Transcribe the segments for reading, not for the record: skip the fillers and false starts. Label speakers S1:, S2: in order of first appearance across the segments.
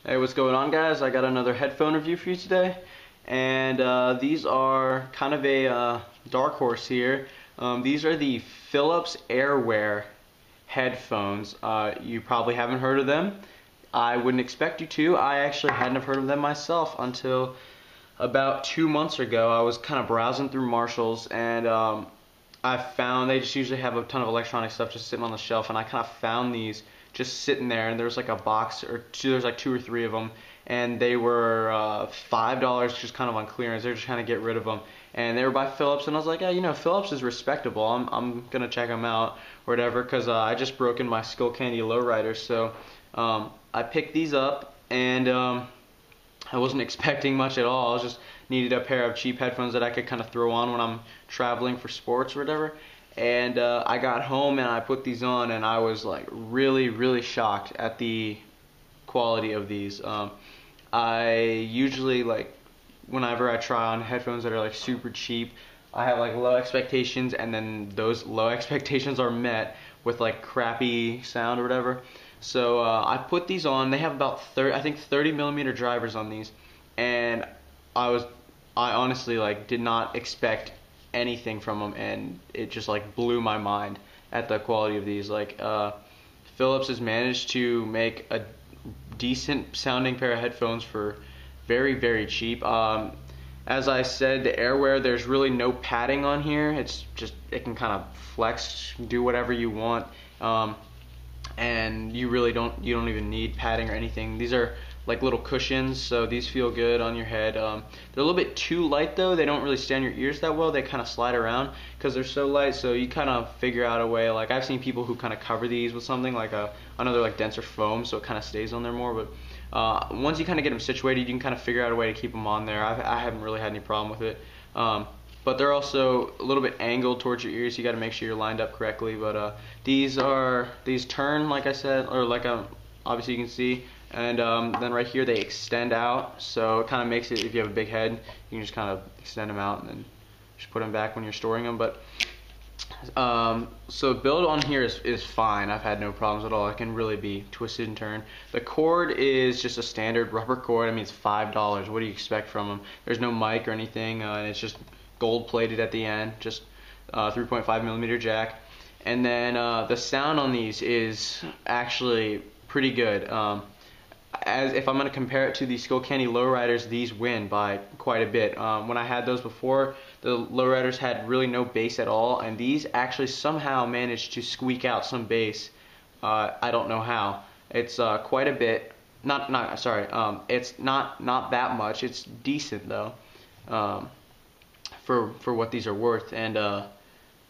S1: Hey, what's going on, guys? I got another headphone review for you today, and these are kind of a dark horse here. These are the Philips Airwear headphones. You probably haven't heard of them. I wouldn't expect you to. I actually hadn't have heard of them myself until about 2 months ago. I was kind of browsing through Marshalls, and I found they just usually have a ton of electronic stuff just sitting on the shelf, and I kind of found these just sitting there, and there was like a box or two, there's like two or three of them, and they were $5 just kind of on clearance. They're just trying to get rid of them, and they were by Philips, and I was like, yeah, you know, Philips is respectable. I'm gonna check them out or whatever, because I just broke in my Skullcandy lowriders, so I picked these up, and I wasn't expecting much at all. I just needed a pair of cheap headphones that I could kind of throw on when I'm traveling for sports or whatever. And I got home and I put these on, and I was like really shocked at the quality of these. I usually, like, whenever I try on headphones that are like super cheap, I have like low expectations, and then those low expectations are met with like crappy sound or whatever. So I put these on. They have about 30 millimeter drivers on these, and I honestly like did not expect anything from them, and it just like blew my mind at the quality of these. Like Philips has managed to make a decent sounding pair of headphones for very cheap. As I said, the Airwear, there's really no padding on here. It's just, it can kind of flex, do whatever you want, and you don't even need padding or anything. These are like little cushions, so these feel good on your head. They're a little bit too light though. They don't really stay on your ears that well. They kind of slide around because they're so light, so you kind of figure out a way. Like, I've seen people who kind of cover these with something like another like denser foam, so it kind of stays on there more. But once you kind of get them situated, you can kind of figure out a way to keep them on there. I haven't really had any problem with it. But they're also a little bit angled towards your ears, so you got to make sure you're lined up correctly. But these turn, like I said, or like obviously you can see, and then right here they extend out, so it kind of makes it, if you have a big head, you can just kind of extend them out and then just put them back when you're storing them. But so build on here is fine. I've had no problems at all. It can really be twisted and turned. The cord is just a standard rubber cord. I mean, it's $5. What do you expect from them? There's no mic or anything, and it's just gold plated at the end, just 3.5 millimeter jack. And then the sound on these is actually pretty good. As if I'm going to compare it to the Skullcandy lowriders, these win by quite a bit. When I had those before, the lowriders had really no bass at all, and these actually somehow managed to squeak out some bass. I don't know how. It's quite a bit. It's not that much. It's decent though, for what these are worth. And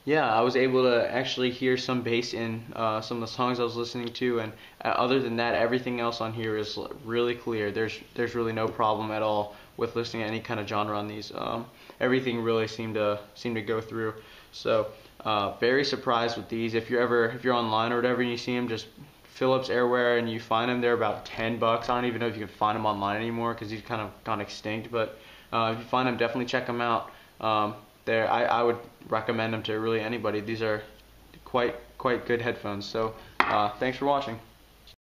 S1: yeah, I was able to actually hear some bass in some of the songs I was listening to, and other than that, everything else on here is really clear. There's really no problem at all with listening to any kind of genre on these. Everything really seemed to go through. So very surprised with these. If you're online or whatever and you see them, just Philips Airwear and you find them, they're about $10. I don't even know if you can find them online anymore because these kind of gone extinct. But if you find them, definitely check them out. I would recommend them to really anybody. These are quite good headphones. So thanks for watching.